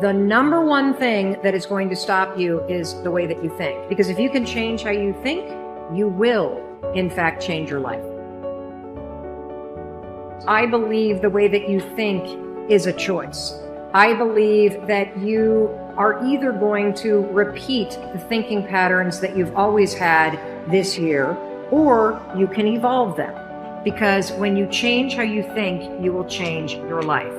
The number one thing that is going to stop you is the way that you think. Because if you can change how you think, you will, in fact, change your life. I believe the way that you think is a choice. I believe that you are either going to repeat the thinking patterns that you've always had this year, or you can evolve them. Because when you change how you think, you will change your life.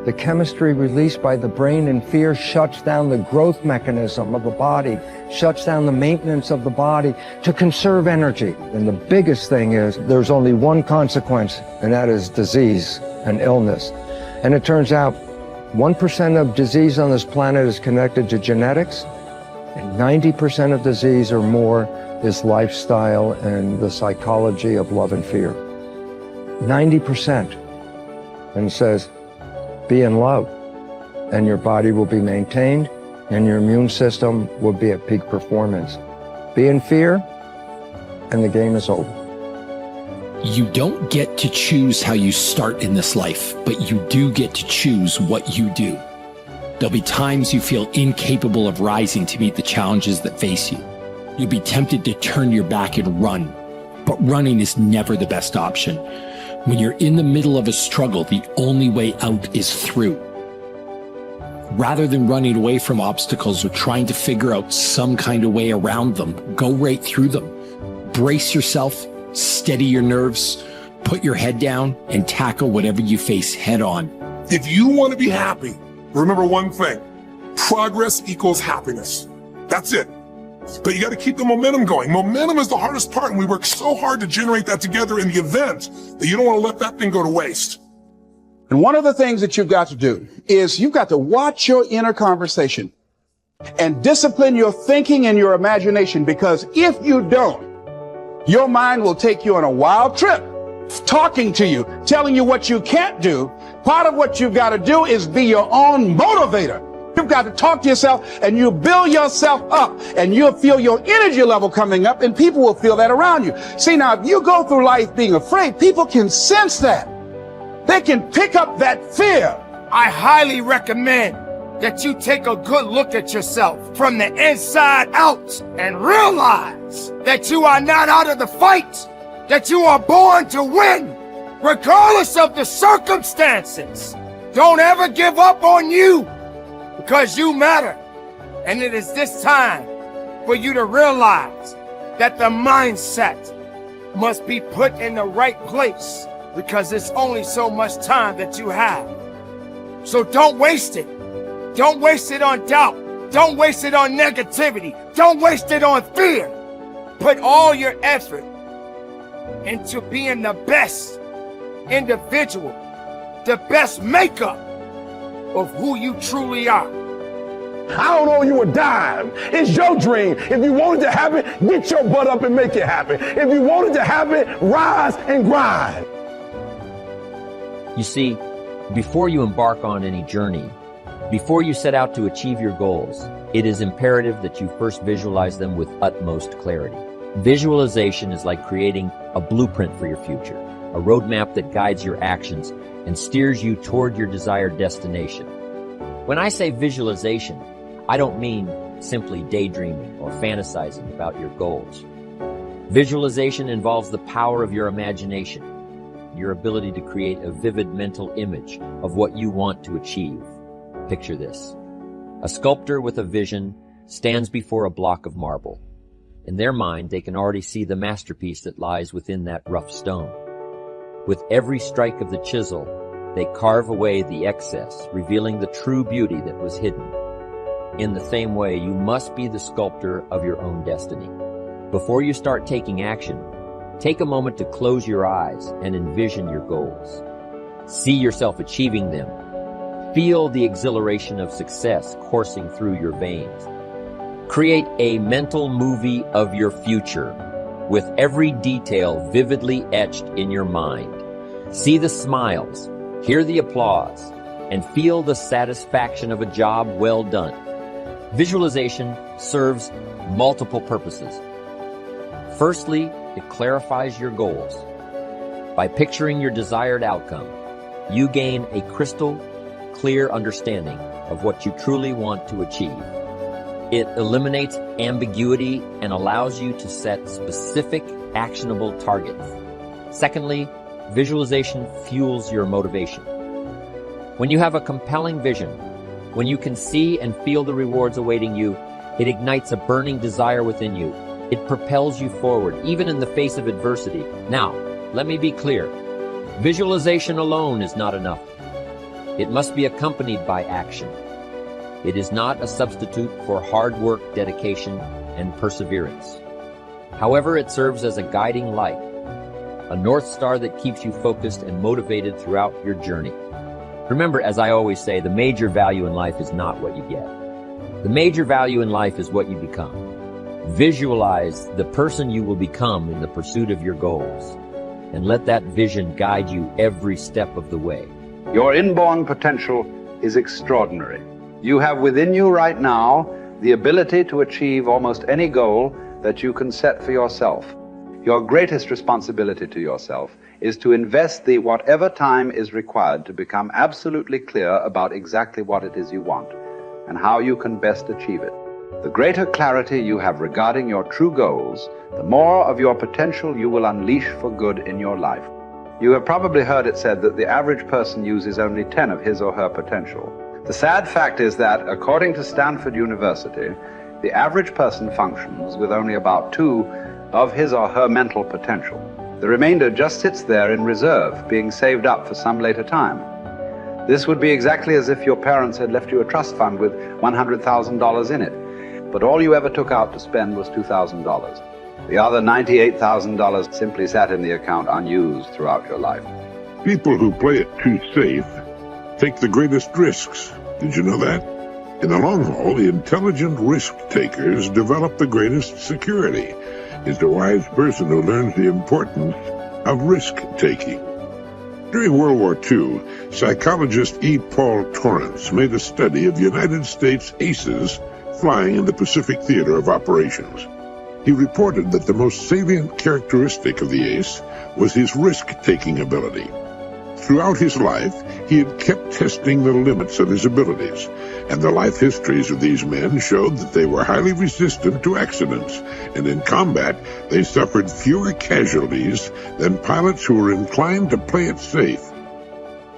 The chemistry released by the brain in fear shuts down the growth mechanism of the body, shuts down the maintenance of the body to conserve energy. And the biggest thing is there's only one consequence, and that is disease and illness. And it turns out 1% of disease on this planet is connected to genetics, and 90% of disease or more is lifestyle and the psychology of love and fear. 90%. And it says, be in love, and your body will be maintained, and your immune system will be at peak performance. Be in fear, and the game is over. You don't get to choose how you start in this life, but you do get to choose what you do. There'll be times you feel incapable of rising to meet the challenges that face you. You'll be tempted to turn your back and run, but running is never the best option. When you're in the middle of a struggle, the only way out is through. Rather than running away from obstacles or trying to figure out some kind of way around them, go right through them. Brace yourself, steady your nerves, put your head down, and tackle whatever you face head on. If you want to be happy, remember one thing: progress equals happiness. That's it. But you got to keep the momentum going. Momentum is the hardest part, and we work so hard to generate that together in the event that you don't want to let that thing go to waste. And one of the things that you've got to do is you've got to watch your inner conversation and discipline your thinking and your imagination, because if you don't, your mind will take you on a wild trip, talking to you, telling you what you can't do. Part of what you've got to do is be your own motivator. You've got to talk to yourself, and you build yourself up, and you'll feel your energy level coming up, and people will feel that around you. See, now, if you go through life being afraid, people can sense that. They can pick up that fear. I highly recommend that you take a good look at yourself from the inside out and realize that you are not out of the fight, that you are born to win, regardless of the circumstances. Don't ever give up on you, because you matter. And it is this time for you to realize that the mindset must be put in the right place, because it's only so much time that you have. So don't waste it. Don't waste it on doubt. Don't waste it on negativity. Don't waste it on fear. Put all your effort into being the best individual, the best makeup of who you truly are. I don't owe you a dime. It's your dream. If you want it to happen, get your butt up and make it happen. If you want it to happen, rise and grind. You see, before you embark on any journey, before you set out to achieve your goals, it is imperative that you first visualize them with utmost clarity. Visualization is like creating a blueprint for your future, a roadmap that guides your actions and steers you toward your desired destination. When I say visualization, I don't mean simply daydreaming or fantasizing about your goals. Visualization involves the power of your imagination, your ability to create a vivid mental image of what you want to achieve. Picture this. A sculptor with a vision stands before a block of marble. In their mind, they can already see the masterpiece that lies within that rough stone. With every strike of the chisel, they carve away the excess, revealing the true beauty that was hidden. In the same way, you must be the sculptor of your own destiny. Before you start taking action, take a moment to close your eyes and envision your goals. See yourself achieving them. Feel the exhilaration of success coursing through your veins. Create a mental movie of your future, with every detail vividly etched in your mind. See the smiles, hear the applause, and feel the satisfaction of a job well done. Visualization serves multiple purposes. Firstly, it clarifies your goals. By picturing your desired outcome, you gain a crystal clear understanding of what you truly want to achieve. It eliminates ambiguity and allows you to set specific, actionable targets. Secondly, visualization fuels your motivation. When you have a compelling vision, when you can see and feel the rewards awaiting you, it ignites a burning desire within you. It propels you forward, even in the face of adversity. Now, let me be clear. Visualization alone is not enough. It must be accompanied by action. It is not a substitute for hard work, dedication, and perseverance. However, it serves as a guiding light, a North Star that keeps you focused and motivated throughout your journey. Remember, as I always say, the major value in life is not what you get. The major value in life is what you become. Visualize the person you will become in the pursuit of your goals, and let that vision guide you every step of the way. Your inborn potential is extraordinary. You have within you right now the ability to achieve almost any goal that you can set for yourself. Your greatest responsibility to yourself is to invest the whatever time is required to become absolutely clear about exactly what it is you want and how you can best achieve it. The greater clarity you have regarding your true goals, the more of your potential you will unleash for good in your life. You have probably heard it said that the average person uses only 10 of his or her potential. The sad fact is that, according to Stanford University, the average person functions with only about 2 of his or her mental potential. The remainder just sits there in reserve, being saved up for some later time. This would be exactly as if your parents had left you a trust fund with $100,000 in it, but all you ever took out to spend was $2,000. The other $98,000 simply sat in the account unused throughout your life. People who play it too safe take the greatest risks. Did you know that? In the long haul, the intelligent risk takers develop the greatest security. It's the wise person who learns the importance of risk-taking. During World War II, psychologist E. Paul Torrance made a study of United States aces flying in the Pacific Theater of Operations. He reported that the most salient characteristic of the ace was his risk-taking ability. Throughout his life, he had kept testing the limits of his abilities, and the life histories of these men showed that they were highly resistant to accidents, and in combat, they suffered fewer casualties than pilots who were inclined to play it safe.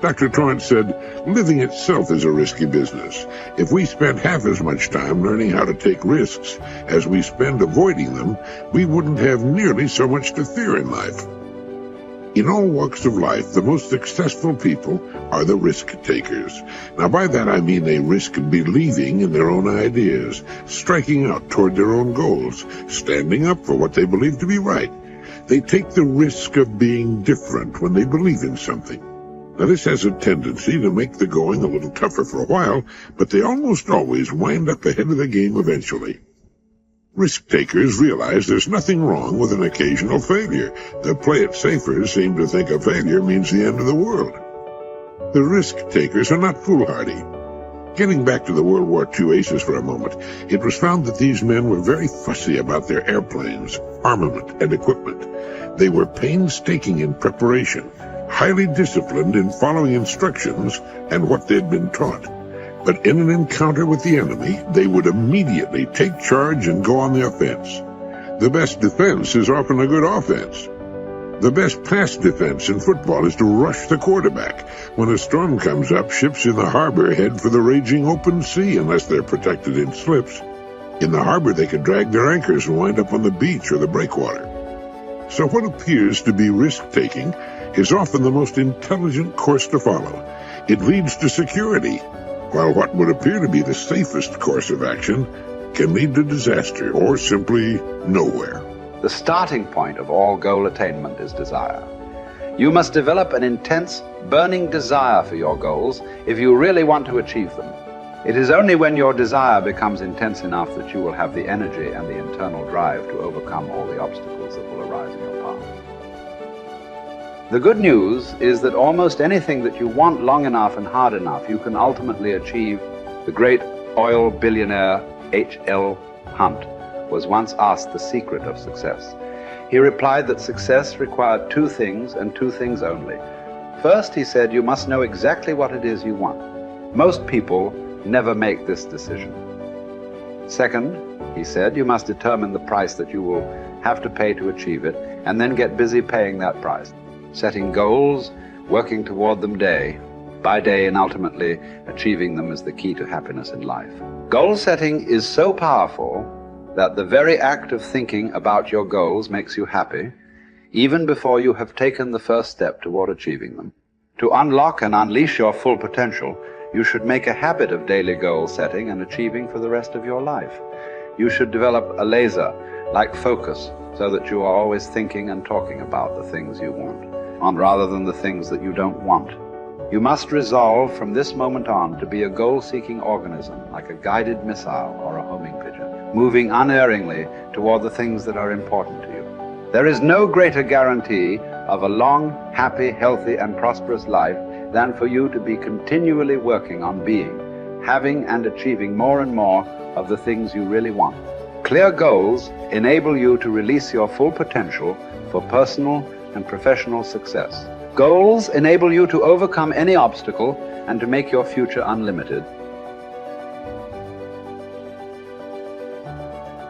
Dr. Torrance said, living itself is a risky business. If we spent half as much time learning how to take risks as we spend avoiding them, we wouldn't have nearly so much to fear in life. In all walks of life, the most successful people are the risk takers. Now, by that I mean they risk believing in their own ideas, striking out toward their own goals, standing up for what they believe to be right. They take the risk of being different when they believe in something. Now, this has a tendency to make the going a little tougher for a while, but they almost always wind up ahead of the game eventually. Risk-takers realize there's nothing wrong with an occasional failure. The play-it-safers seem to think a failure means the end of the world. The risk-takers are not foolhardy. Getting back to the World War II aces for a moment, it was found that these men were very fussy about their airplanes, armament, and equipment. They were painstaking in preparation, highly disciplined in following instructions and what they'd been taught. But in an encounter with the enemy, they would immediately take charge and go on the offense. The best defense is often a good offense. The best pass defense in football is to rush the quarterback. When a storm comes up, ships in the harbor head for the raging open sea unless they're protected in slips. In the harbor, they can drag their anchors and wind up on the beach or the breakwater. So what appears to be risk-taking is often the most intelligent course to follow. It leads to security, while what would appear to be the safest course of action can lead to disaster or simply nowhere. The starting point of all goal attainment is desire. You must develop an intense, burning desire for your goals if you really want to achieve them. It is only when your desire becomes intense enough that you will have the energy and the internal drive to overcome all the obstacles that will arise in your path. The good news is that almost anything that you want long enough and hard enough, you can ultimately achieve. The great oil billionaire H.L. Hunt was once asked the secret of success. He replied that success required 2 things and 2 things only. First, he said, you must know exactly what it is you want. Most people never make this decision. Second, he said, you must determine the price that you will have to pay to achieve it, and then get busy paying that price, setting goals, working toward them day by day, and ultimately achieving them is the key to happiness in life. Goal setting is so powerful that the very act of thinking about your goals makes you happy, even before you have taken the first step toward achieving them. To unlock and unleash your full potential, you should make a habit of daily goal setting and achieving for the rest of your life. You should develop a laser-like focus so that you are always thinking and talking about the things you want, rather than the things that you don't want. You must resolve from this moment on to be a goal-seeking organism, like a guided missile or a homing pigeon, moving unerringly toward the things that are important to you. There is no greater guarantee of a long, happy, healthy, and prosperous life than for you to be continually working on being, having, and achieving more and more of the things you really want. Clear goals enable you to release your full potential for personal and professional success. Goals enable you to overcome any obstacle and to make your future unlimited.